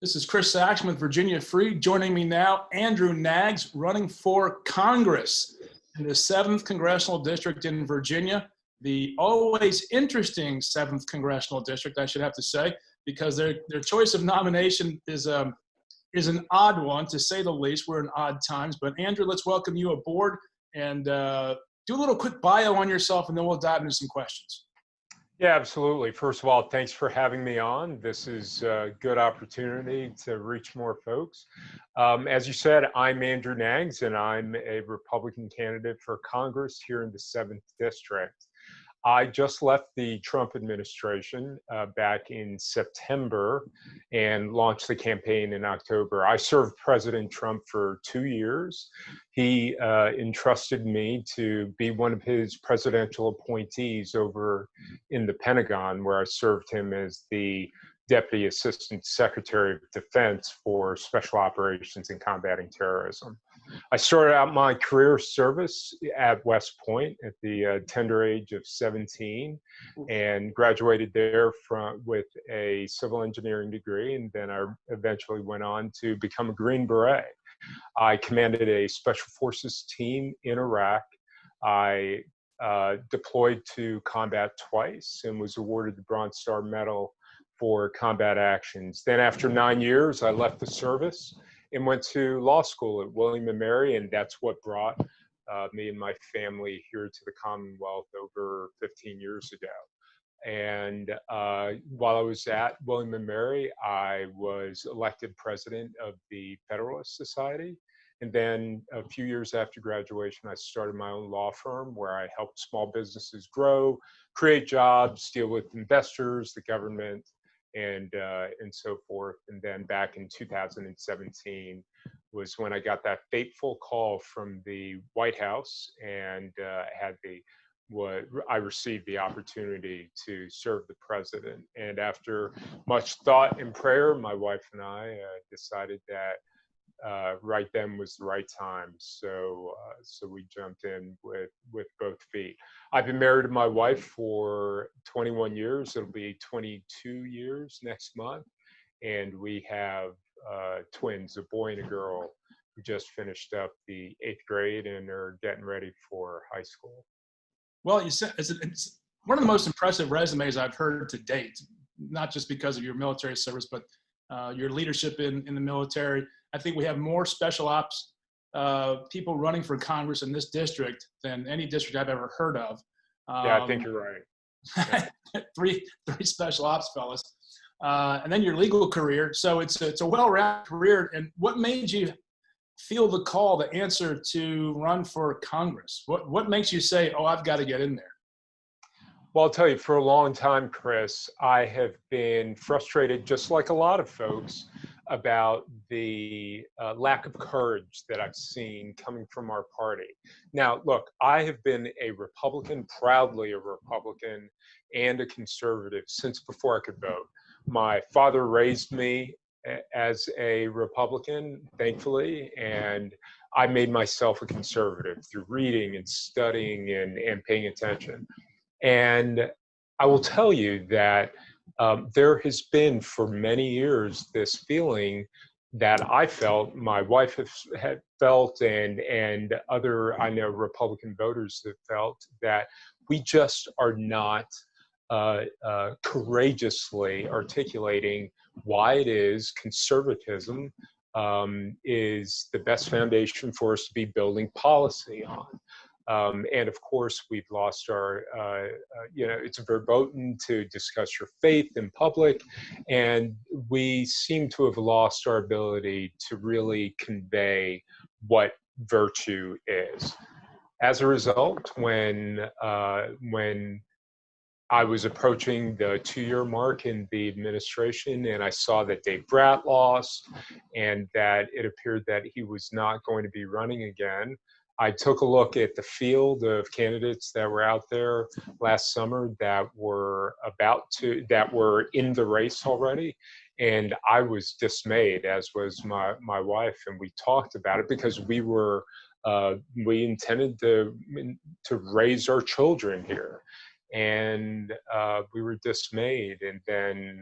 This is Chris Saxman with Virginia Free. Joining me now, Andrew Knaggs, running for Congress in the 7th Congressional District in Virginia, the always interesting 7th Congressional District, I should have to say, because their choice of nomination is an odd one, to say the least. We're in odd times. But Andrew, let's welcome you aboard and do a little quick bio on yourself, and then we'll dive into some questions. Yeah, absolutely. First of all, thanks for having me on. This is a good opportunity to reach more folks. As you said, I'm Andrew Knaggs, and I'm a Republican candidate for Congress here in the 7th District. I just left the Trump administration back in September and launched the campaign in October. I served President Trump for 2 years. He entrusted me to be one of his presidential appointees over in the Pentagon, where I served him as the Deputy Assistant Secretary of Defense for Special Operations and Combating Terrorism. I started out my career service at West Point at the tender age of 17 and graduated there with a civil engineering degree, and then I eventually went on to become a Green Beret. I commanded a special forces team in Iraq. I deployed to combat twice and was awarded the Bronze Star Medal for combat actions. Then after 9 years, I left the service and went to law school at William & Mary, and that's what brought me and my family here to the Commonwealth over 15 years ago. And while I was at William & Mary, I was elected president of the Federalist Society. And then a few years after graduation, I started my own law firm where I helped small businesses grow, create jobs, deal with investors, the government, and so forth. And then back in 2017 was when I got that fateful call from the White House and I received the opportunity to serve the president. And after much thought and prayer, my wife and I decided that right then was the right time. So we jumped in with both feet. I've been married to my wife for 21 years. It'll be 22 years next month. And we have twins, a boy and a girl, who just finished up the 8th grade and are getting ready for high school. Well, you said it's one of the most impressive resumes I've heard to date, not just because of your military service, but your leadership in the military. I think we have more special ops people running for Congress in this district than any district I've ever heard of. Yeah, I think you're right. Yeah. three special ops fellas. And then your legal career. So it's a well-rounded career. And what made you feel the call, the answer to run for Congress? What makes you say, oh, I've got to get in there? Well, I'll tell you, for a long time, Chris, I have been frustrated, just like a lot of folks, about the lack of courage that I've seen coming from our party. Now, look, I have been a Republican, proudly a Republican, and a conservative since before I could vote. My father raised me as a Republican, thankfully, and I made myself a conservative through reading and studying and paying attention. And I will tell you that there has been for many years this feeling that I felt, my wife had felt, and other, I know, Republican voters have felt, that we just are not courageously articulating why it is conservatism is the best foundation for us to be building policy on. And of course, we've lost our, it's verboten to discuss your faith in public, and we seem to have lost our ability to really convey what virtue is. As a result, when I was approaching the 2-year mark in the administration, and I saw that Dave Brat lost, and that it appeared that he was not going to be running again, I took a look at the field of candidates that were out there last summer that were in the race already. And I was dismayed, as was my wife, and we talked about it because we intended to raise our children here. And we were dismayed. And then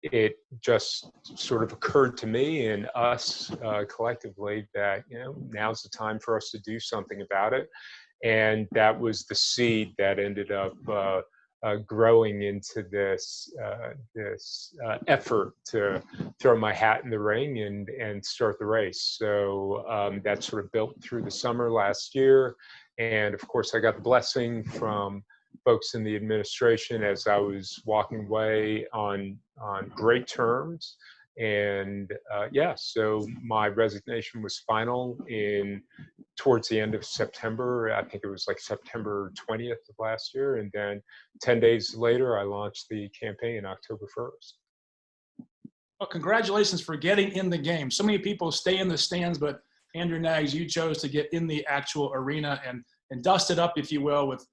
it just sort of occurred to me and us collectively that, now's the time for us to do something about it. And that was the seed that ended up growing into this effort to throw my hat in the ring and start the race. So that sort of built through the summer last year. And of course, I got the blessing from folks in the administration as I was walking away on great terms. And so my resignation was final towards the end of September. I think it was like September 20th of last year. And then 10 days later, I launched the campaign October 1st. Well, congratulations for getting in the game. So many people stay in the stands, but Andrew Knaggs, you chose to get in the actual arena and dust it up, if you will, with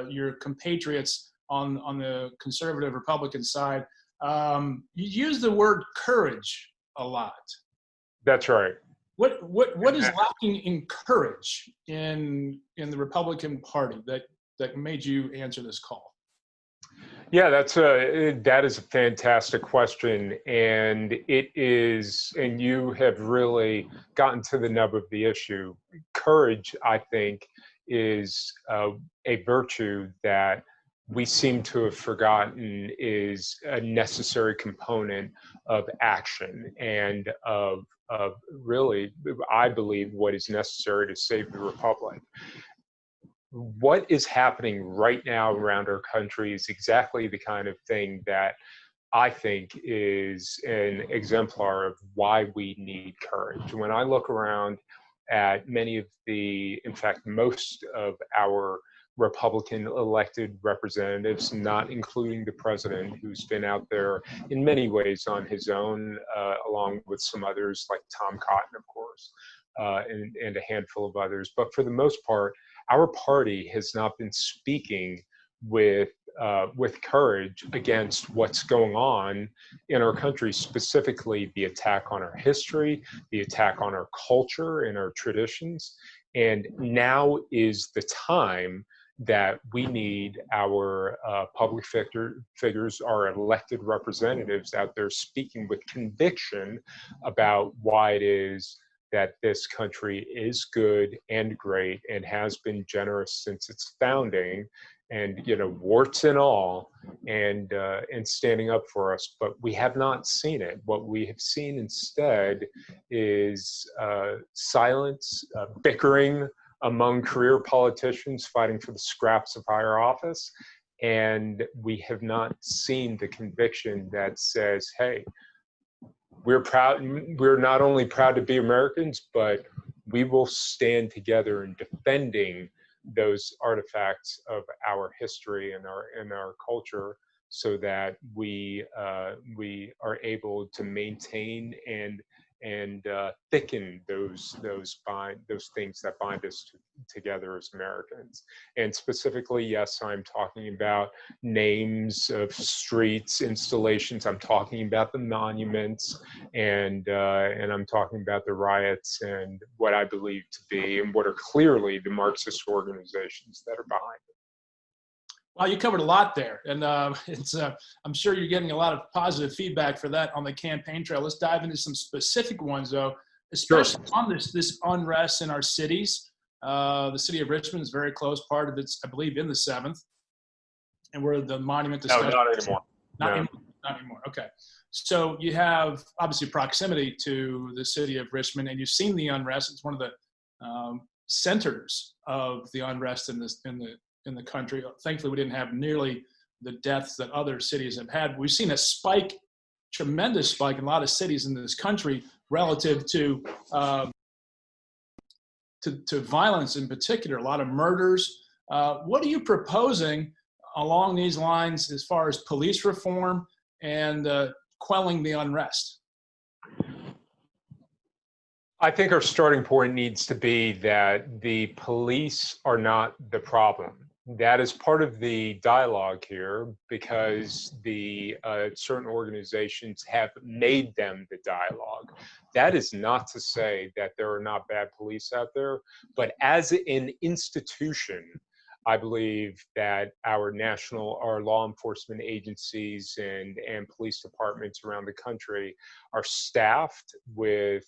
your compatriots on the conservative Republican side. You use the word courage a lot. That's right. What is lacking in courage in the Republican Party that made you answer this call? Yeah, that is a fantastic question, and and you have really gotten to the nub of the issue. Courage, I think, is a virtue that we seem to have forgotten is a necessary component of action and of really, I believe, what is necessary to save the republic. What is happening right now around our country is exactly the kind of thing that I think is an exemplar of why we need courage. When I look around at in fact, most of our Republican elected representatives, not including the president, who's been out there in many ways on his own, along with some others like Tom Cotton, of course, and a handful of others. But for the most part, our party has not been speaking with courage against what's going on in our country, specifically the attack on our history, the attack on our culture and our traditions. And now is the time that we need our public figures, our elected representatives out there speaking with conviction about why it is that this country is good and great and has been generous since its founding, and warts and all, and standing up for us. But we have not seen it. What we have seen instead is silence, bickering among career politicians fighting for the scraps of higher office, and we have not seen the conviction that says, hey, we're proud. We're not only proud to be Americans, but we will stand together in defending those artifacts of our history and our culture, so that we are able to maintain and thicken those things that bind us together as Americans. And specifically, yes, I'm talking about names of streets, installations. I'm talking about the monuments, and I'm talking about the riots and what I believe to be and what are clearly the Marxist organizations that are behind it. Well, you covered a lot there, and I'm sure you're getting a lot of positive feedback for that on the campaign trail. Let's dive into some specific ones, though, especially on this unrest in our cities. The city of Richmond is very close, part of it's, I believe, in the 7th, and where the monument discussion. No, not anymore. Not anymore. Okay. So you have, obviously, proximity to the city of Richmond, and you've seen the unrest. It's one of the centers of the unrest in the country. Thankfully, we didn't have nearly the deaths that other cities have had. We've seen a tremendous spike in a lot of cities in this country relative to violence in particular, a lot of murders. What are you proposing along these lines as far as police reform and quelling the unrest? I think our starting point needs to be that the police are not the problem. That is part of the dialogue here, because the certain organizations have made them the dialogue. That is not to say that there are not bad police out there, but as an institution, I believe that our law enforcement agencies and police departments around the country are staffed with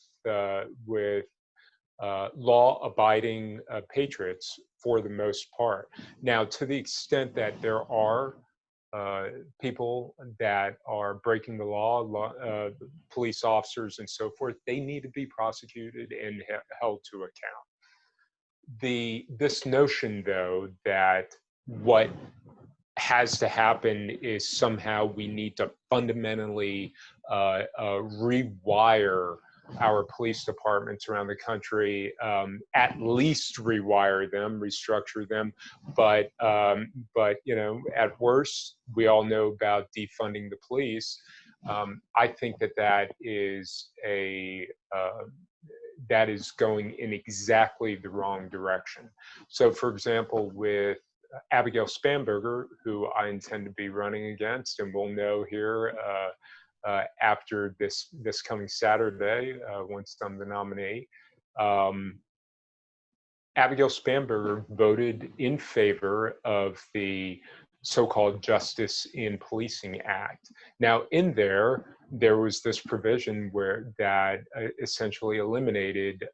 law-abiding patriots for the most part. Now, to the extent that there are people that are breaking the law, police officers and so forth, they need to be prosecuted and held to account. This notion, though, that what has to happen is somehow we need to fundamentally rewire our police departments around the country, at least rewire them, restructure them, but you know, at worst, we all know about defunding the police. I think that is that is going in exactly the wrong direction. So, for example, with Abigail Spanberger, who I intend to be running against, and we'll know here after this coming Saturday, once I'm the nominee. Abigail Spanberger voted in favor of the so-called Justice in Policing Act. Now, in there was this provision that essentially eliminated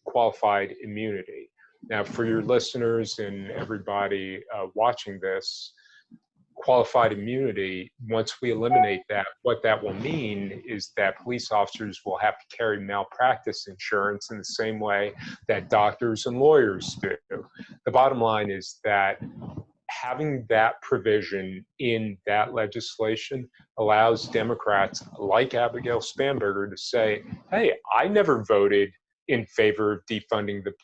qualified immunity. Now, for your listeners and everybody watching this, qualified immunity, once we eliminate that, what that will mean is that police officers will have to carry malpractice insurance in the same way that doctors and lawyers do. The bottom line is that having that provision in that legislation allows Democrats like Abigail Spanberger to say, hey, I never voted in favor of defunding the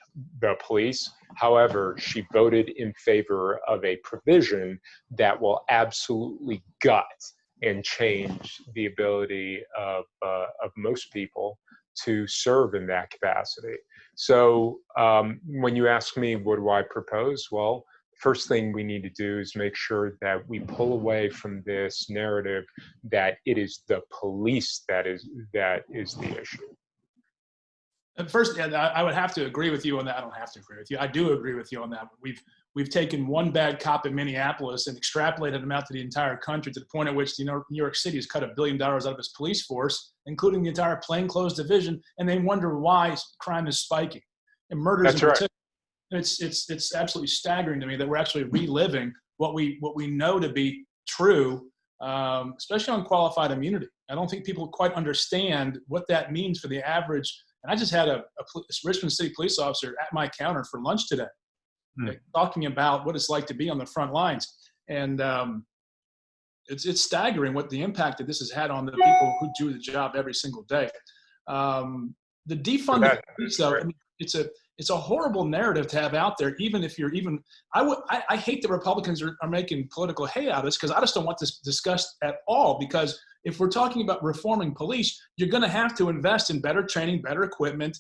police. However, she voted in favor of a provision that will absolutely gut and change the ability of most people to serve in that capacity. So when you ask me, what do I propose? Well, first thing we need to do is make sure that we pull away from this narrative that it is the police that is the issue. First, I would have to agree with you on that. I don't have to agree with you. I do agree with you on that. We've taken one bad cop in Minneapolis and extrapolated him out to the entire country, to the point at which New York City has cut $1 billion out of its police force, including the entire plainclothes division, and they wonder why crime is spiking and murders. That's right. It's absolutely staggering to me that we're actually reliving what we know to be true, especially on qualified immunity. I don't think people quite understand what that means for the average. And I just had a Richmond City police officer at my counter for lunch today, talking about what it's like to be on the front lines. And it's staggering what the impact that this has had on the people who do the job every single day. The defunding police, though, I mean, it's a horrible narrative to have out there, even if you're even, I hate that Republicans are making political hay out of this, because I just don't want this discussed at all. Because if we're talking about reforming police, you're going to have to invest in better training, better equipment,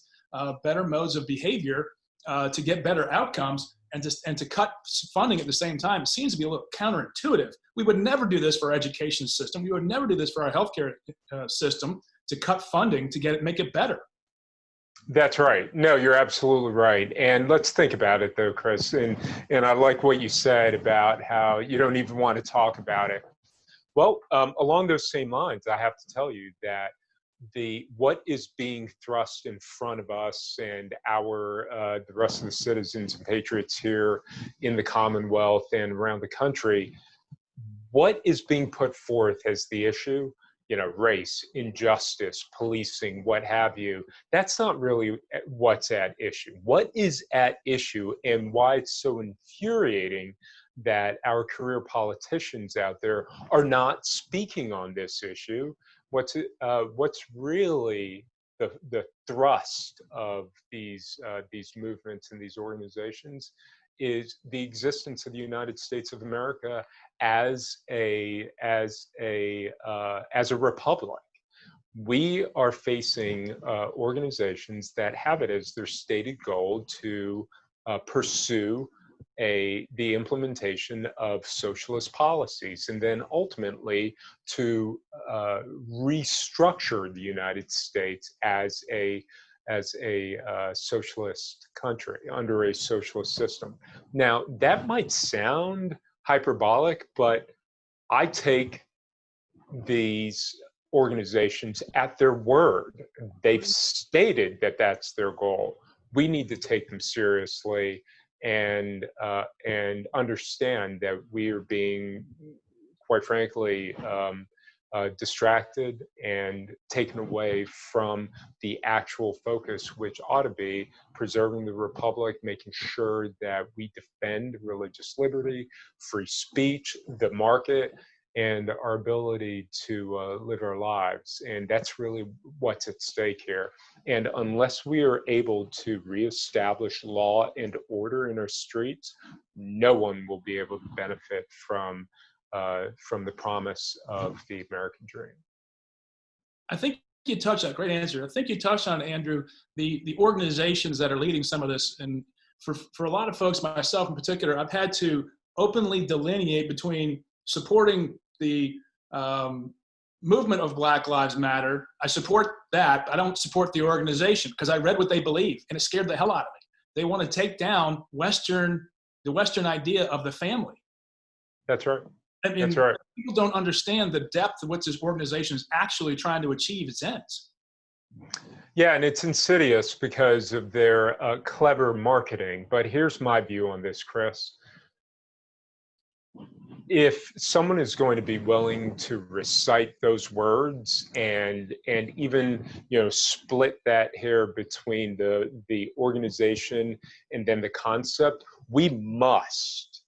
better modes of behavior to get better outcomes, and to cut funding at the same time. It seems to be a little counterintuitive. We would never do this for our education system. We would never do this for our healthcare system, to cut funding to make it better. That's right. No, you're absolutely right. And let's think about it, though, Chris. And I like what you said about how you don't even want to talk about it. Well, along those same lines, I have to tell you that what is being thrust in front of us and the rest of the citizens and patriots here in the Commonwealth and around the country, what is being put forth as the issue, race, injustice, policing, what have you, that's not really what's at issue. What is at issue, and why it's so infuriating that our career politicians out there are not speaking on this issue. What's really the thrust of these movements and these organizations is the existence of the United States of America as a republic. We are facing organizations that have it as their stated goal to pursue the implementation of socialist policies, and then ultimately to restructure the United States as a as a socialist country, under a socialist system. Now, that might sound hyperbolic, but I take these organizations at their word. They've stated that that's their goal. We need to take them seriously and understand that we are being, quite frankly, distracted and taken away from the actual focus, which ought to be preserving the republic, making sure that we defend religious liberty, free speech, the market, and our ability to live our lives. And that's really what's at stake here. And unless we are able to reestablish law and order in our streets, no one will be able to benefit from the promise of the American dream. I think you touched on, great answer. I think you touched on, Andrew, the organizations that are leading some of this. And for a lot of folks, myself in particular, I've had to openly delineate between supporting the movement of Black Lives Matter. I support that. I don't support the organization because I read what they believe and it scared the hell out of me. They want to take down the Western idea of the family. That's right. I mean, that's right. People don't understand the depth of what this organization is actually trying to achieve its ends. Yeah, and it's insidious because of their clever marketing. But here's my view on this, Chris. If someone is going to be willing to recite those words and even split that hair between the organization and then the concept, we must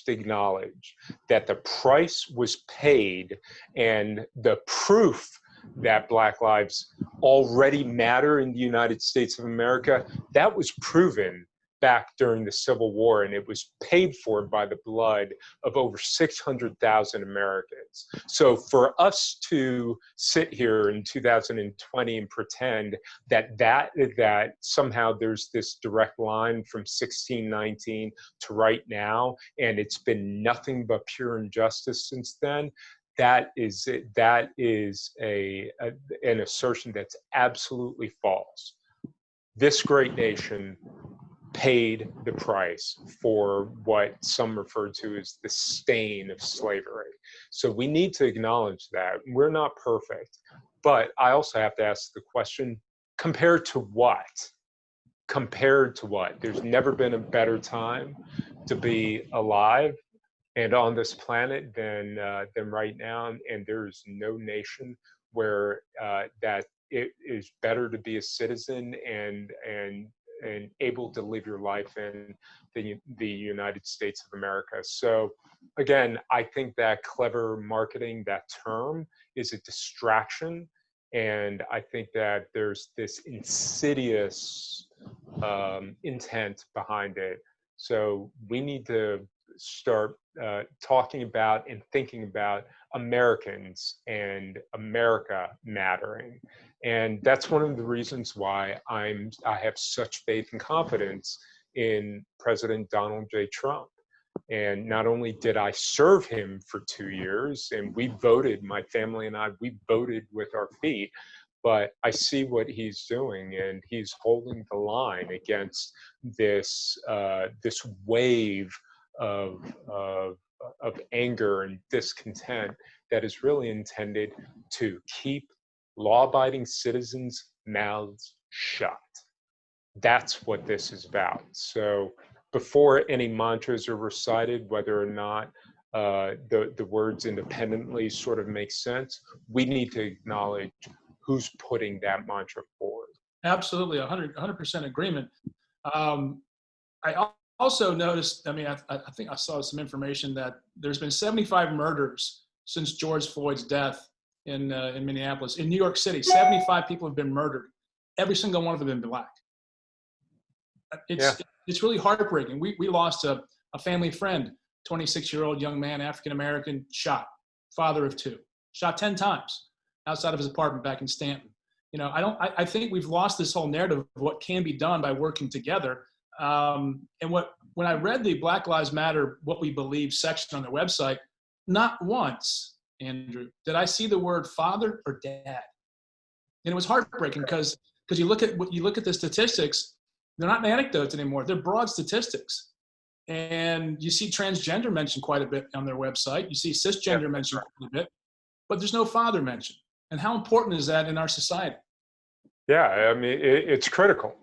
acknowledge that the price was paid and the proof that Black lives already matter in the United States of America, that was proven back during the Civil War, and it was paid for by the blood of over 600,000 Americans. So for us to sit here in 2020 and pretend that somehow there's this direct line from 1619 to right now, and it's been nothing but pure injustice since then, that is an assertion that's absolutely false. This great nation paid the price for what some refer to as the stain of slavery. So we need to acknowledge that. We're not perfect, but I also have to ask the question, compared to what? Compared to what? There's never been a better time to be alive and on this planet than right now, and there is no nation where that it is better to be a citizen and able to live your life in the United States of America. So again, I think that clever marketing, that term, is a distraction. And I think that there's this insidious intent behind it. So we need to start talking about and thinking about Americans and America mattering. And that's one of the reasons why I have such faith and confidence in President Donald J. Trump. And not only did I serve him for 2 years, and we voted, my family and I, we voted with our feet, but I see what he's doing, and he's holding the line against this wave of anger and discontent that is really intended to keep law-abiding citizens' mouths shut. That's what this is about. So before any mantras are recited, whether or not the words independently sort of make sense, we need to acknowledge who's putting that mantra forward. Absolutely, 100% agreement. I also noticed, I mean, I think I saw some information that there's been 75 murders since George Floyd's death in Minneapolis. In New York City, 75 people have been murdered. Every single one of them have been Black. It's really heartbreaking. We lost a family friend, 26-year-old young man, African-American, shot, father of 2, shot 10 times outside of his apartment back in Stanton. I think we've lost this whole narrative of what can be done by working together. And when I read the Black Lives Matter, What We Believe section on their website, not once, Andrew, did I see the word father or dad. And it was heartbreaking because Because you look at the statistics, they're not anecdotes anymore. They're broad statistics. And you see transgender mentioned quite a bit on their website. You see cisgender mentioned quite a bit, but there's no father mentioned. And how important is that in our society? Yeah, I mean, it's critical.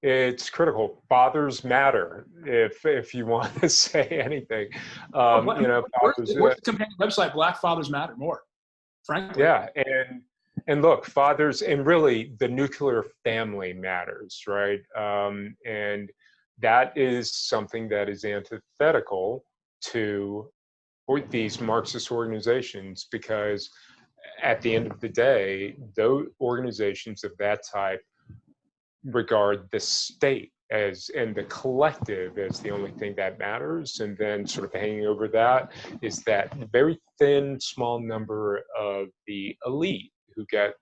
It's critical. Fathers matter. If you want to say anything, fathers. Where's the companion website? Black Fathers Matter more, frankly. Yeah, and look, fathers, and really the nuclear family matters, right? And that is something that is antithetical to these Marxist organizations, because at the end of the day, those organizations of that type regard the state as, and the collective as, the only thing that matters. And then sort of hanging over that is that very thin, small number of the elite who gets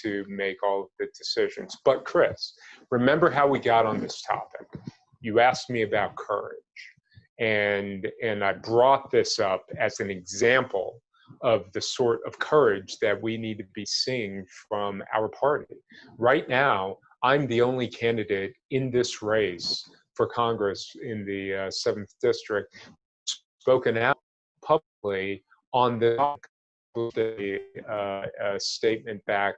to make all of the decisions. But Chris, remember how we got on this topic. You asked me about courage. And I brought this up as an example of the sort of courage that we need to be seeing from our party. Right now, I'm the only candidate in this race for Congress in the 7th District spoken out publicly on the topic. A statement back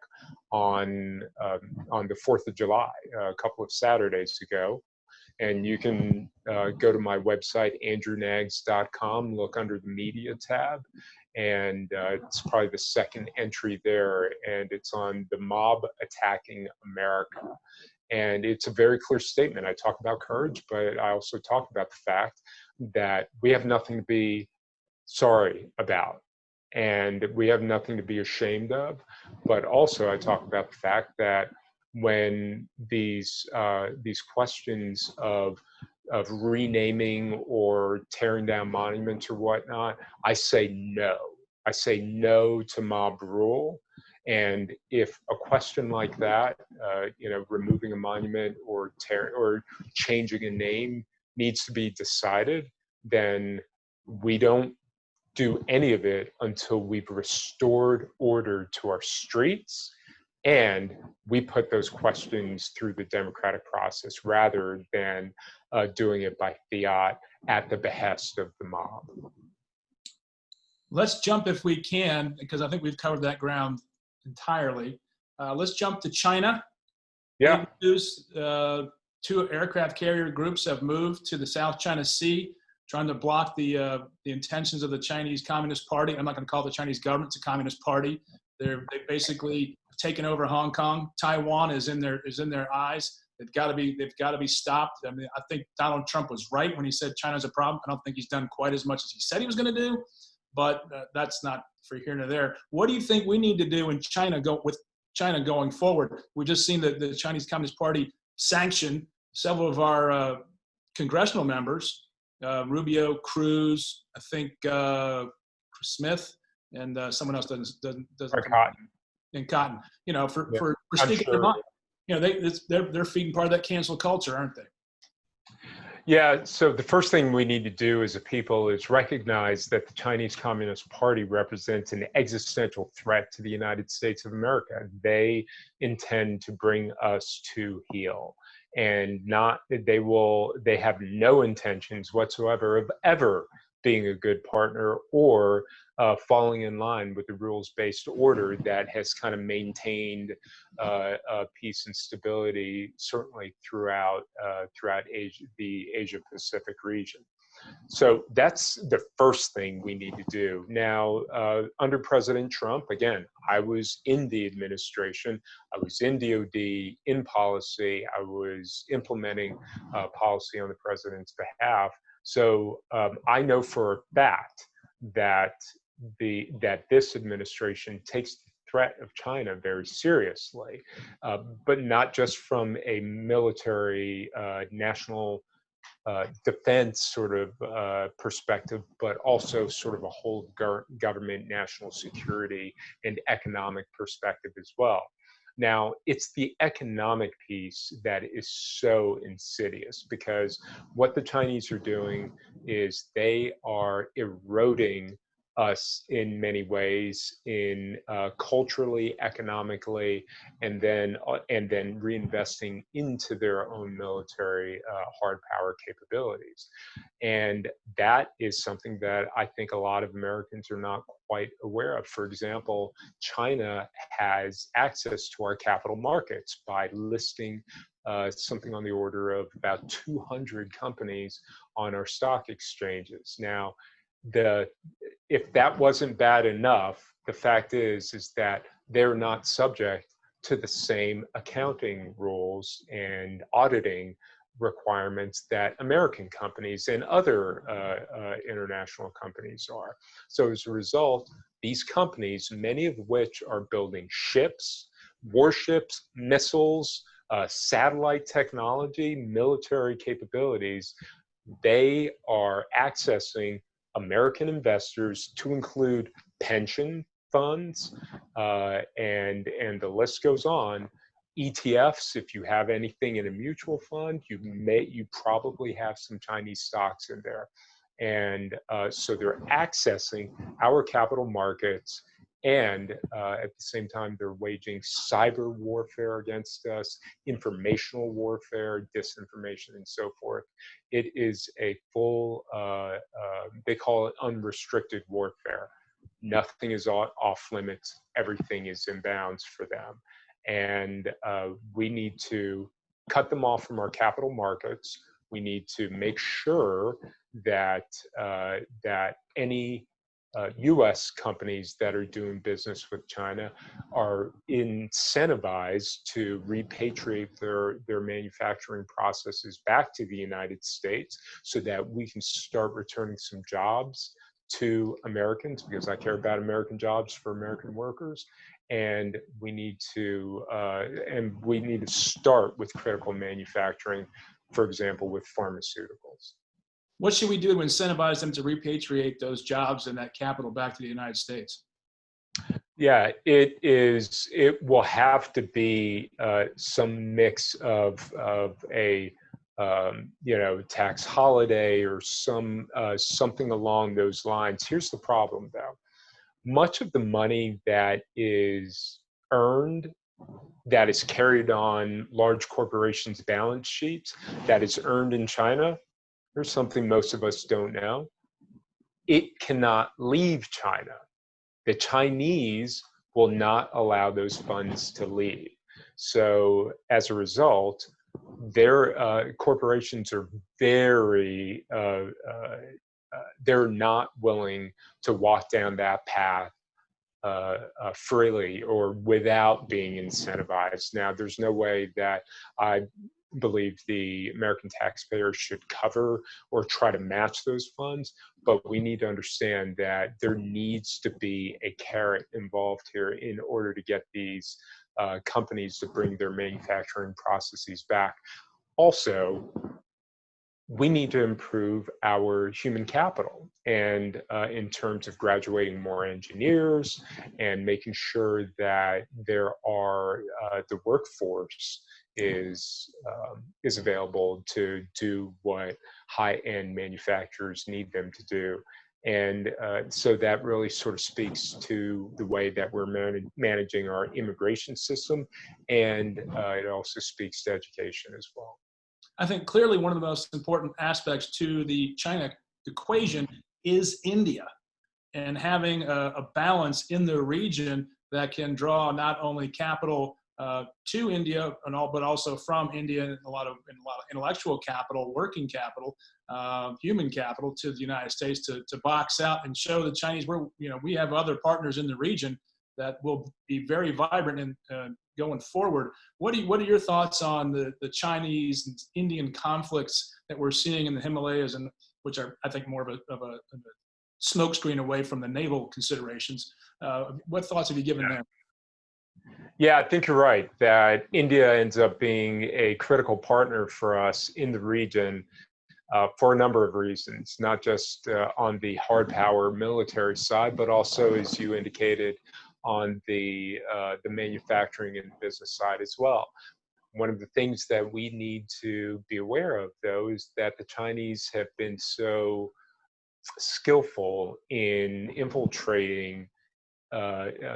on the 4th of July, a couple of Saturdays ago. And you can go to my website, andrewknaggs.com, look under the media tab, and it's probably the second entry there, and it's on the mob attacking America. And it's a very clear statement. I talk about courage, but I also talk about the fact that we have nothing to be sorry about, and we have nothing to be ashamed of. But also I talk about the fact that when these questions of renaming or tearing down monuments or whatnot, I say no. I say no to mob rule. And if a question like that, removing a monument or changing a name needs to be decided, then we don't do any of it until we've restored order to our streets, and we put those questions through the democratic process rather than doing it by fiat at the behest of the mob. Let's jump, if we can, because I think we've covered that ground entirely. Let's jump to China. Yeah. Big news, 2 aircraft carrier groups have moved to the South China Sea, trying to block the intentions of the Chinese Communist Party. I'm not going to call it the Chinese government, it's a Communist Party. They basically taken over Hong Kong. Taiwan is in their eyes. They've got to be stopped. I mean, I think Donald Trump was right when he said China's a problem. I don't think he's done quite as much as he said he was going to do, but that's not for here nor there. What do you think we need to do in China with China going forward? We've just seen the Chinese Communist Party sanction several of our congressional members, Rubio, Cruz, I think Smith, and someone else doesn't Cotton. And Cotton, for speaking their mind. They're feeding part of that cancel culture, aren't they? Yeah, so the first thing we need to do as a people is recognize that the Chinese Communist Party represents an existential threat to the United States of America. They intend to bring us to heel, and they have no intentions whatsoever of ever being a good partner or falling in line with the rules-based order that has kind of maintained peace and stability, certainly throughout Asia, the Asia-Pacific region. So that's the first thing we need to do. Now, under President Trump, again, I was in the administration, I was in DOD, in policy, I was implementing policy on the president's behalf. So I know for a fact that this administration takes the threat of China very seriously, but not just from a military national defense sort of perspective, but also sort of a whole government, national security, and economic perspective as well. Now, it's the economic piece that is so insidious, because what the Chinese are doing is they are eroding us in many ways in culturally, economically, and then reinvesting into their own military hard power capabilities. And that is something that I think a lot of Americans are not quite aware of. For example, China has access to our capital markets by listing something on the order of about 200 companies on our stock exchanges. Now, if that wasn't bad enough, the fact is that they're not subject to the same accounting rules and auditing requirements that American companies and other international companies are. So as a result, these companies, many of which are building ships, warships, missiles, satellite technology, military capabilities, they are accessing American investors, to include pension funds, and the list goes on. ETFs, if you have anything in a mutual fund, you probably have some Chinese stocks in there. And so they're accessing our capital markets, and at the same time, they're waging cyber warfare against us, informational warfare, disinformation, and so forth. It is a full, they call it unrestricted warfare. Nothing is off limits. Everything is in bounds for them. And we need to cut them off from our capital markets. We need to make sure that, that any US companies that are doing business with China are incentivized to repatriate their manufacturing processes back to the United States so that we can start returning some jobs to Americans, because I care about American jobs for American workers. And we need to start with critical manufacturing, for example, with pharmaceuticals. What should we do to incentivize them to repatriate those jobs and that capital back to the United States? Yeah, it will have to be some mix of a tax holiday or something along those lines. Here's the problem, though. Much of the money that is earned, that is carried on large corporations' balance sheets, that is earned in China, here's something most of us don't know. It cannot leave China. The Chinese will not allow those funds to leave. So as a result, their corporations are very, they're not willing to walk down that path freely or without being incentivized. Now, there's no way that I believe the American taxpayer should cover or try to match those funds, but we need to understand that there needs to be a carrot involved here in order to get these companies to bring their manufacturing processes back. Also, we need to improve our human capital, and in terms of graduating more engineers and making sure that there are the workforce is available to do what high-end manufacturers need them to do. And so that really sort of speaks to the way that we're managing our immigration system, and it also speaks to education as well. I think clearly one of the most important aspects to the China equation is India, and having a balance in the region that can draw not only capital to India and all, but also from India, and a lot of intellectual capital, working capital, human capital to the United States to box out and show the Chinese we have other partners in the region that will be very vibrant and going forward. What are your thoughts on the Chinese and Indian conflicts that we're seeing in the Himalayas, and which are, I think, more of a smokescreen away from the naval considerations? What thoughts have you given there? Yeah, I think you're right that India ends up being a critical partner for us in the region for a number of reasons, not just on the hard power military side, but also, as you indicated, on the manufacturing and business side as well. One of the things that we need to be aware of, though, is that the Chinese have been so skillful in infiltrating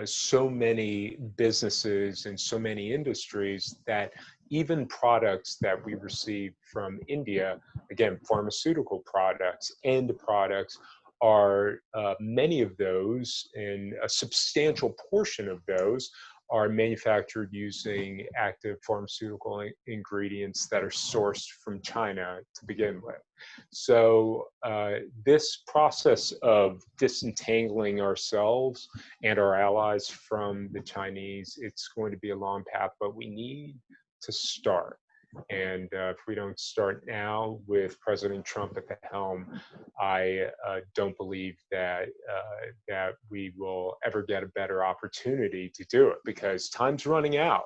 so many businesses and so many industries that even products that we receive from India, again, pharmaceutical products, end products, are many of those, and a substantial portion of those are manufactured using active pharmaceutical ingredients that are sourced from China to begin with. So this process of disentangling ourselves and our allies from the Chinese, it's going to be a long path, but we need to start. And if we don't start now with President Trump at the helm, I don't believe that that we will ever get a better opportunity to do it, because time's running out.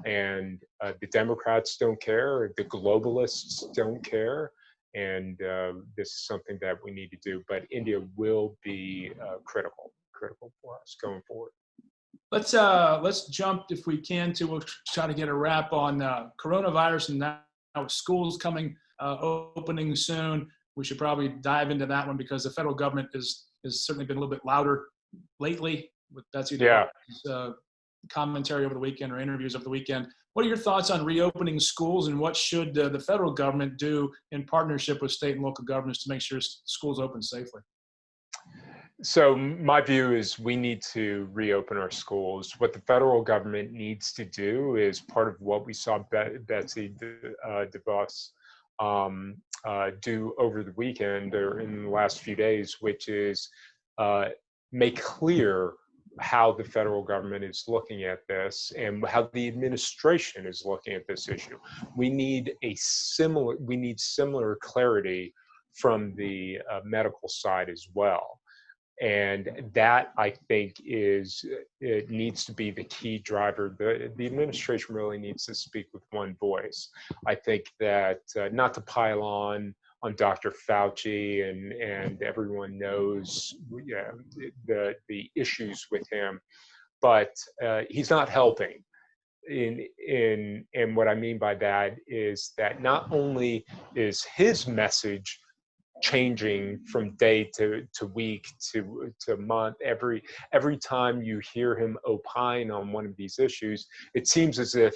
And the Democrats don't care, the globalists don't care, and this is something that we need to do. But India will be critical for us going forward. Let's jump, if we can, to, we'll try to get a wrap on coronavirus, and now with schools coming opening soon. We should probably dive into that one, because the federal government has certainly been a little bit louder lately with Betsy DeVos's commentary over the weekend, or interviews over the weekend. What are your thoughts on reopening schools, and what should the federal government do in partnership with state and local governments to make sure schools open safely? So my view is we need to reopen our schools. What the federal government needs to do is part of what we saw Betsy DeVos do over the weekend, or in the last few days, which is make clear how the federal government is looking at this and how the administration is looking at this issue. We need similar clarity from the medical side as well. And that, I think, it needs to be the key driver. The administration really needs to speak with one voice. I think that not to pile on Dr. Fauci, and everyone knows the issues with him, but he's not helping. And what I mean by that is that not only is his message changing from day to week to month, every time you hear him opine on one of these issues, it seems as if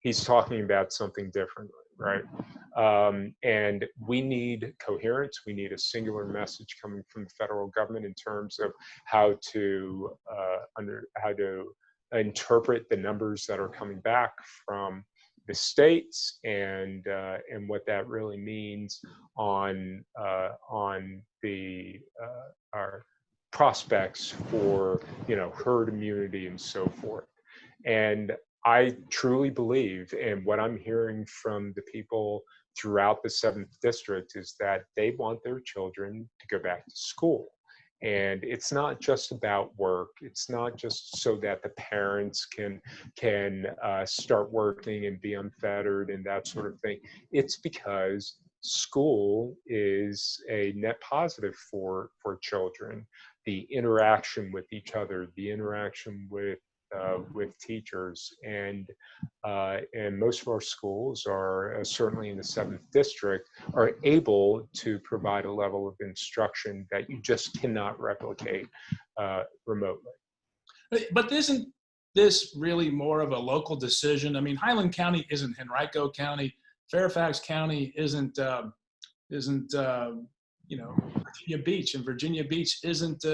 he's talking about something different, right? And we need coherence. We need a singular message coming from the federal government in terms of how to interpret the numbers that are coming back from the states, and what that really means on our prospects for herd immunity and so forth. And I truly believe, and what I'm hearing from the people throughout the 7th District, is that they want their children to go back to school. And it's not just about work. It's not just so that the parents can start working and be unfettered and that sort of thing. It's because school is a net positive for children. The interaction with each other, the interaction with teachers, and most of our schools are, certainly in the 7th District, are able to provide a level of instruction that you just cannot replicate remotely. But isn't this really more of a local decision? I mean, Highland County isn't Henrico County. Fairfax County isn't Virginia Beach, and Virginia Beach isn't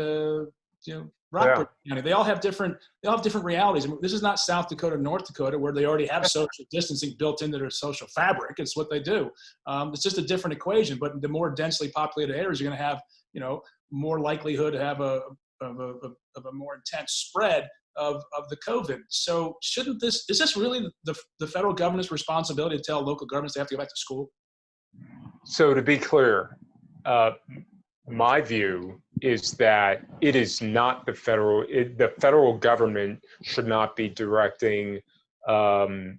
Rockford County. They all have different realities. I mean, this is not South Dakota, North Dakota, where they already have social distancing built into their social fabric. It's what they do. It's just a different equation. But the more densely populated areas, you're going to have more likelihood to have a more intense spread of the COVID. So is this really the federal government's responsibility to tell local governments they have to go back to school? So to be clear, my view is that it is not the federal government should not be directing in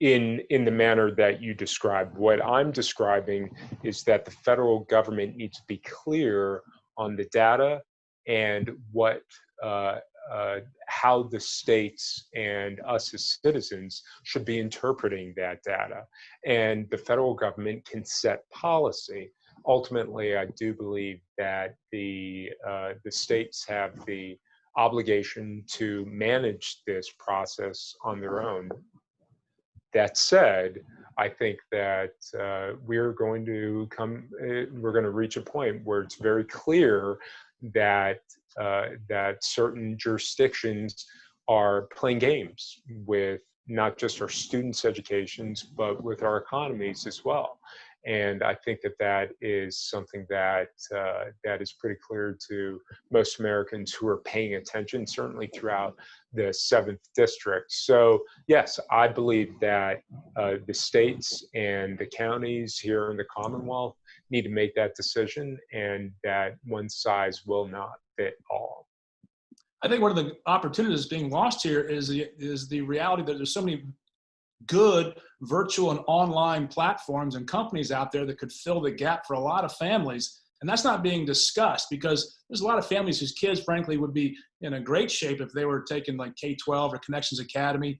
the manner that you described. What I'm describing is that the federal government needs to be clear on the data and how the states and us as citizens should be interpreting that data. And the federal government can set policy. ultimately, I do believe that the states have the obligation to manage this process on their own. That said, I think that we're going to reach a point where it's very clear that that certain jurisdictions are playing games with not just our students' educations, but with our economies as well. And I think that that is something that that is pretty clear to most Americans who are paying attention, certainly throughout the 7th district. So yes, I believe that the states and the counties here in the Commonwealth need to make that decision, and that one size will not fit all. I think one of the opportunities being lost here is the reality that there's so many good virtual and online platforms and companies out there that could fill the gap for a lot of families. And that's not being discussed, because there's a lot of families whose kids, frankly, would be in a great shape if they were taking like K-12 or Connections Academy,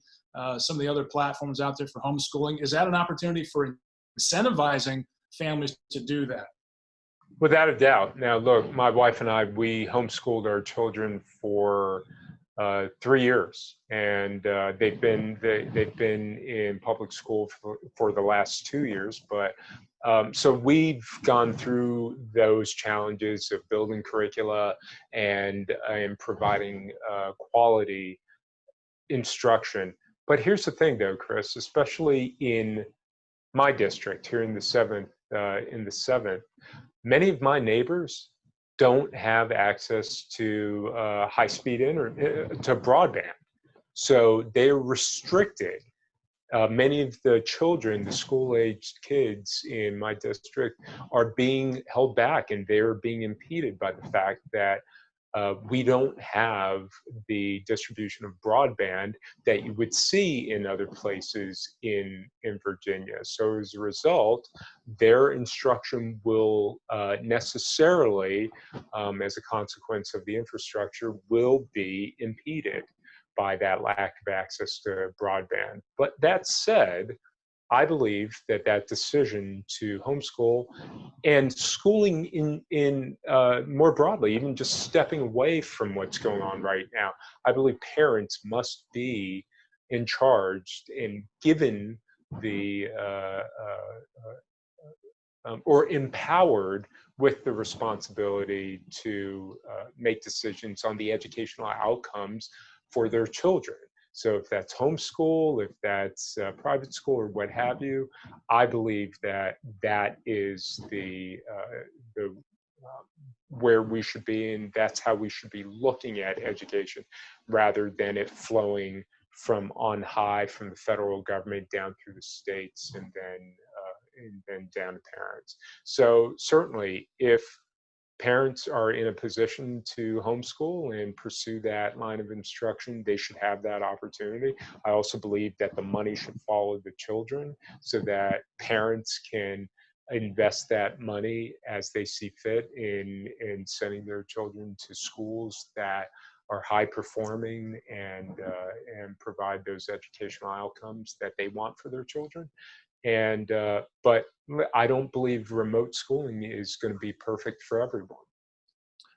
some of the other platforms out there for homeschooling. Is that an opportunity for incentivizing families to do that? Without a doubt. Now, look, my wife and I, we homeschooled our children for 3 years, and they've been in public school for the last 2 years. But so we've gone through those challenges of building curricula and providing quality instruction. But here's the thing, though, Chris, especially in my district here in the seventh, many of my neighbors don't have access to high-speed internet, to broadband. So they're restricted. Many of the children, the school-aged kids in my district, are being held back, and they're being impeded by the fact that we don't have the distribution of broadband that you would see in other places in Virginia. So as a result, their instruction will necessarily, as a consequence of the infrastructure, will be impeded by that lack of access to broadband. But that said, I believe that that decision to homeschool and schooling in more broadly, even just stepping away from what's going on right now, I believe parents must be in charge and given the or empowered with the responsibility to make decisions on the educational outcomes for their children. So if that's homeschool, if that's private school, or what have you, I believe that that is the where we should be, and that's how we should be looking at education, rather than it flowing from on high from the federal government down through the states and then down to parents. So certainly, if parents are in a position to homeschool and pursue that line of instruction, they should have that opportunity. I also believe that the money should follow the children, so that parents can invest that money as they see fit in sending their children to schools that are high performing and provide those educational outcomes that they want for their children. And but I don't believe remote schooling is going to be perfect for everyone.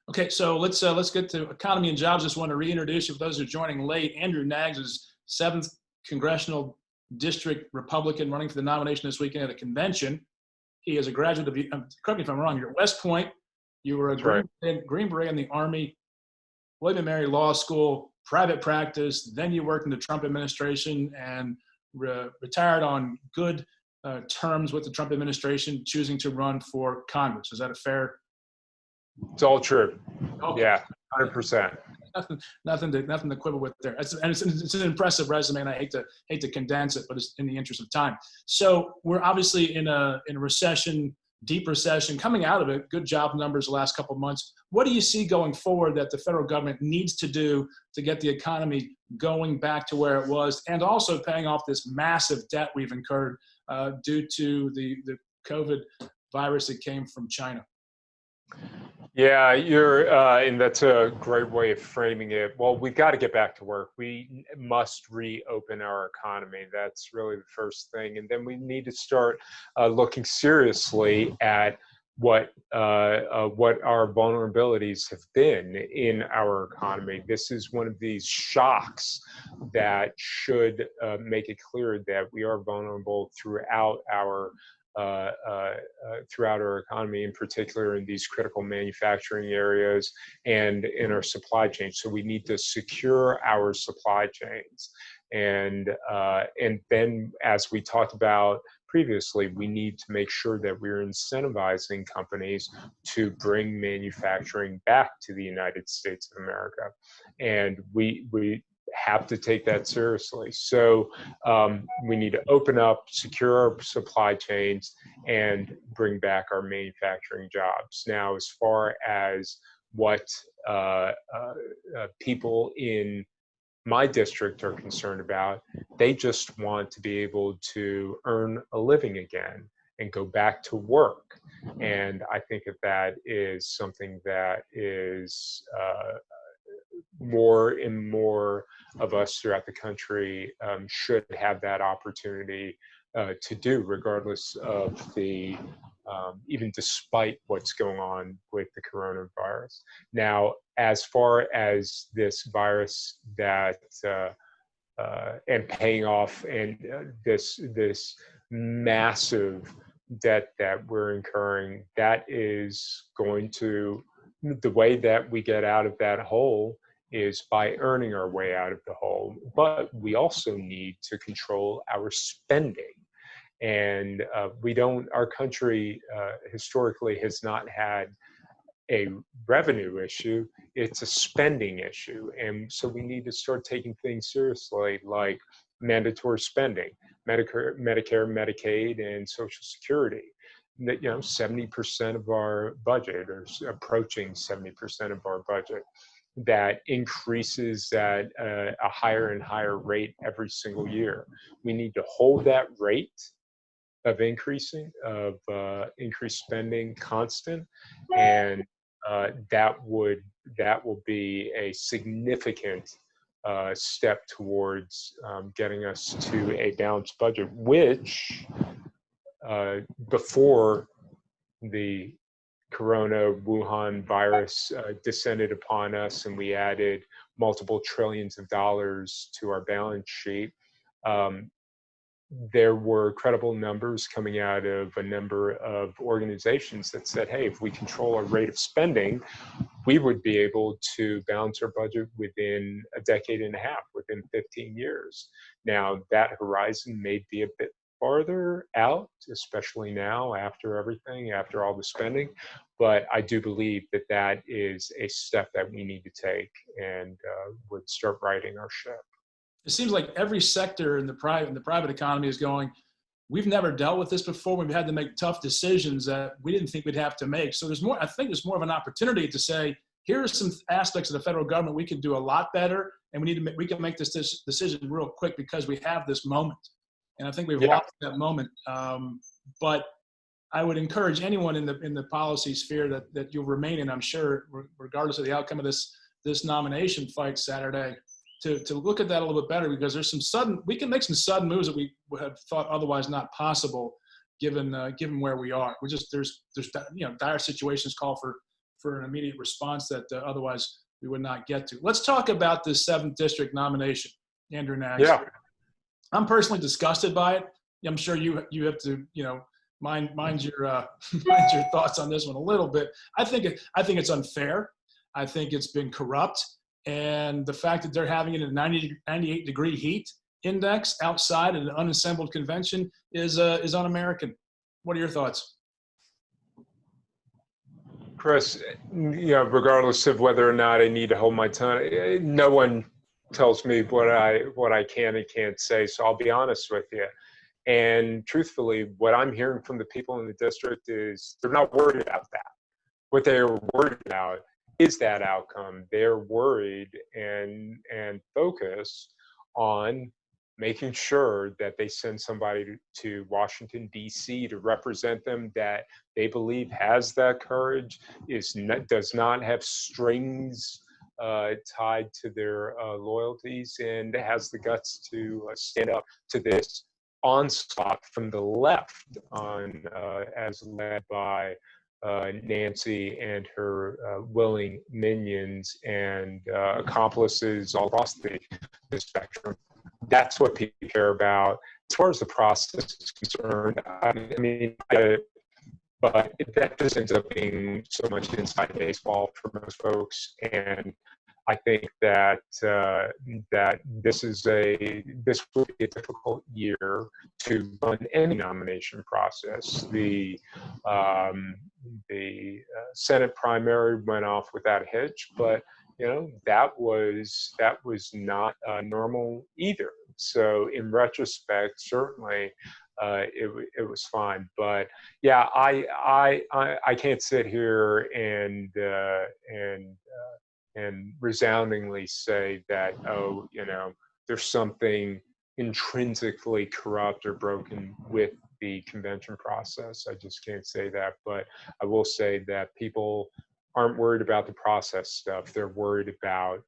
Okay, so let's get to economy and jobs. Just want to reintroduce you for those who are joining late. Andrew Knaggs is 7th Congressional District Republican, running for the nomination this weekend at a convention. He is a graduate of, correct me if I'm wrong, you're at West Point. You were a Green Beret in the Army, William & Mary Law School, private practice. Then you worked in the Trump administration and retired on good terms with the Trump administration, choosing to run for Congress. Is that a fair? It's all true. Okay. Yeah, 100%. Nothing to quibble with there. It's an impressive resume, and I hate to condense it, but it's in the interest of time. So we're obviously in a recession, deep recession, coming out of it. Good job numbers the last couple of months. What do you see going forward that the federal government needs to do to get the economy going back to where it was, and also paying off this massive debt we've incurred due to the COVID virus that came from China? Yeah, and that's a great way of framing it. Well, we've got to get back to work. We must reopen our economy. That's really the first thing. And then we need to start looking seriously at what our vulnerabilities have been in our economy. This is one of these shocks that should make it clear that we are vulnerable throughout our economy, in particular in these critical manufacturing areas and in our supply chain. So we need to secure our supply chains, and then, as we talked about previously, we need to make sure that we're incentivizing companies to bring manufacturing back to the United States of America, and we have to take that seriously. So we need to open up, secure our supply chains, and bring back our manufacturing jobs. Now, as far as what people in my district are concerned about, they just want to be able to earn a living again and go back to work. And I think that is something that is more and more of us throughout the country should have that opportunity to do, regardless of the, even despite what's going on with the coronavirus. Now, as far as this virus that, and paying off and this massive debt that we're incurring, that is going to, the way that we get out of that hole is by earning our way out of the hole. But we also need to control our spending. And our country historically has not had a revenue issue, it's a spending issue. And so we need to start taking things seriously, like mandatory spending, Medicare, Medicaid, and Social Security. 70% of our budget, or approaching 70% of our budget, that increases at a higher and higher rate every single year. We need to hold that rate of increased spending constant, and that will be a significant step towards getting us to a balanced budget, which before the corona Wuhan virus descended upon us and we added multiple trillions of dollars to our balance sheet, there were credible numbers coming out of a number of organizations that said, hey, if we control our rate of spending, we would be able to balance our budget within a decade and a half, within 15 years. Now, that horizon may be a bit farther out, especially now after everything, after all the spending. But I do believe that that is a step that we need to take and would start righting our ship. It seems like every sector in the private economy is going, we've never dealt with this before. We've had to make tough decisions that we didn't think we'd have to make. So I think there's more of an opportunity to say, here are some aspects of the federal government we can do a lot better, and we can make this decision real quick because we have this moment. And I think we've lost that moment. But I would encourage anyone in the policy sphere that you'll remain in, I'm sure, regardless of the outcome of this nomination fight Saturday, to look at that a little bit better, because we can make some sudden moves that we would have thought otherwise not possible, given where we are. There's dire situations call for an immediate response that otherwise we would not get to. Let's talk about the 7th District nomination, Andrew Knaggs. Yeah. I'm personally disgusted by it. I'm sure you have to mind your thoughts on this one a little bit. I think it's unfair. I think it's been corrupt. And the fact that they're having it at 98 degree heat index outside at an unassembled convention is un-American. What are your thoughts? Chris, regardless of whether or not I need to hold my tongue, no one tells me what I can and can't say. So I'll be honest with you. And truthfully, what I'm hearing from the people in the district is they're not worried about that. What they're worried about is that outcome. They're worried and focused on making sure that they send somebody to Washington, D.C. to represent them that they believe has that courage, does not have strings tied to their loyalties, and has the guts to stand up to this onslaught from the left as led by Nancy and her willing minions and accomplices all across the spectrum. That's what people care about. As far as the process is concerned, I mean, but that just ends up being so much inside baseball for most folks. And I think that that this will be a difficult year to run any nomination process. The Senate primary went off without a hitch, but that was not normal either. So in retrospect, certainly it was fine. But yeah, I can't sit here and resoundingly say that, there's something intrinsically corrupt or broken with the convention process. I just can't say that. But I will say that people aren't worried about the process stuff. They're worried about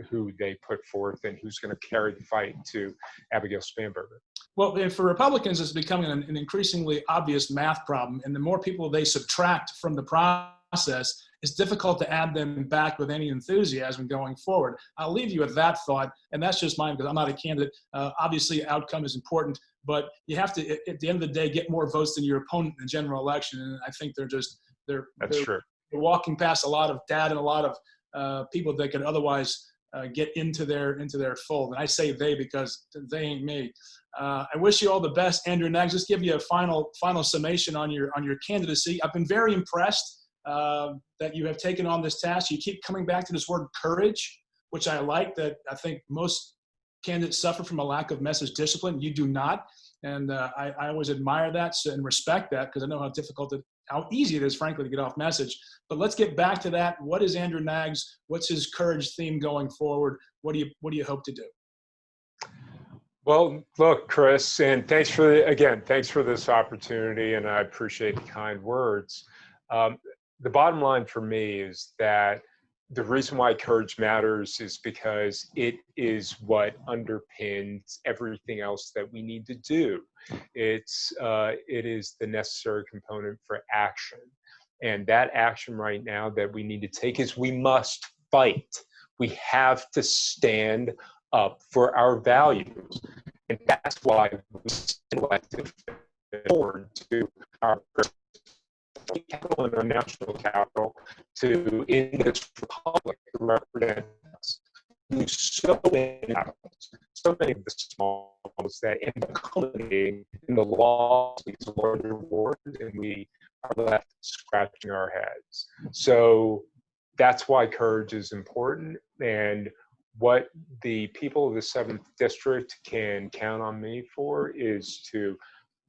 who they put forth and who's going to carry the fight to Abigail Spanberger. Well, and for Republicans, it's becoming an increasingly obvious math problem. And the more people they subtract from the process, it's difficult to add them back with any enthusiasm going forward. I'll leave you with that thought, and that's just mine because I'm not a candidate. Obviously, outcome is important, but you have to, at the end of the day, get more votes than your opponent in the general election. And I think they're walking past a lot of data and a lot of people that could otherwise get into their fold. And I say they because they ain't me. I wish you all the best, Andrew Knaggs. Just give you a final summation on your candidacy. I've been very impressed that you have taken on this task. You keep coming back to this word courage, which I like. That I think most candidates suffer from a lack of message discipline. You do not, and I always admire that and respect that because I know how easy it is, frankly, to get off message. But let's get back to that. What is Andrew Knaggs? What's his courage theme going forward? What do you hope to do? Well, look, Chris, and thanks for this opportunity, and I appreciate the kind words. The bottom line for me is that the reason why courage matters is because it is what underpins everything else that we need to do. It is the necessary component for action. And that action right now that we need to take is we must fight. We have to stand up for our values. And that's why we selected forward to our capital and our national capital in this republic to represent us. Do so many of the small ones that end up culminating in the laws, these larger wars, and we are left scratching our heads. So that's why courage is important. And what the people of the 7th District can count on me for is to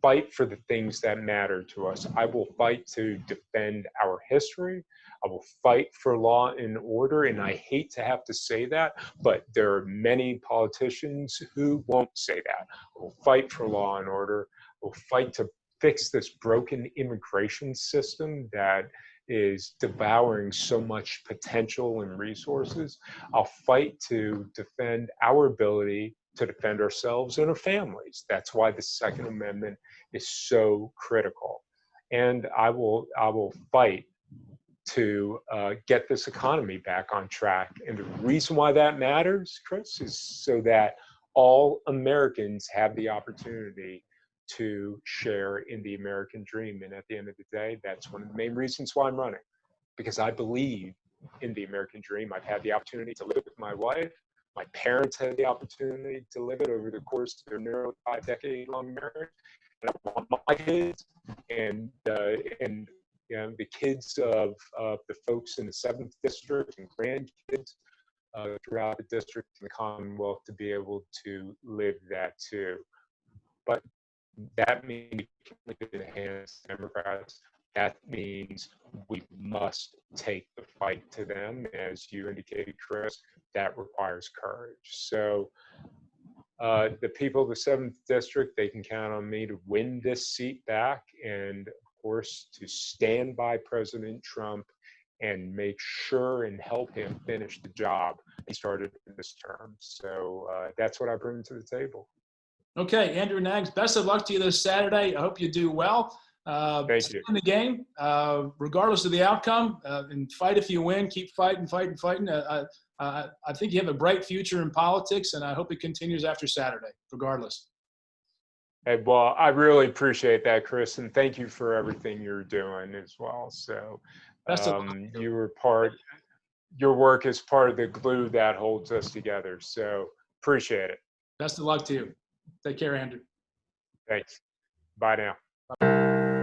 fight for the things that matter to us. I will fight to defend our history. I will fight for law and order, and I hate to have to say that, but there are many politicians who won't say that. I will fight for law and order. I will fight to fix this broken immigration system that is devouring so much potential and resources. I'll fight to defend our ability to defend ourselves and our families. That's why the Second Amendment is so critical. And I will fight to get this economy back on track. And the reason why that matters, Chris, is so that all Americans have the opportunity to share in the American dream. And at the end of the day, that's one of the main reasons why I'm running, because I believe in the American dream. I've had the opportunity to live with my wife. My parents had the opportunity to live it over the course of their nearly 5-decade-long marriage. And I want my kids and the kids of the folks in the 7th District and grandkids throughout the district and the Commonwealth to be able to live that too. But that means we can't leave it in the hands of Democrats. That means we must take the fight to them. As you indicated, Chris, that requires courage. So the people of the 7th District, they can count on me to win this seat back and, of course, to stand by President Trump and make sure and help him finish the job he started in this term. So that's what I bring to the table. Okay, Andrew Knaggs, best of luck to you this Saturday. I hope you do well. Thank Stay you. in the game, regardless of the outcome, and fight if you win. Keep fighting, fighting, fighting. I think you have a bright future in politics, and I hope it continues after Saturday, regardless. Hey, well, I really appreciate that, Chris, and thank you for everything you're doing as well. So Best of luck. your work is part of the glue that holds us together. So appreciate it. Best of luck to you. Take care, Andrew. Thanks. Bye now.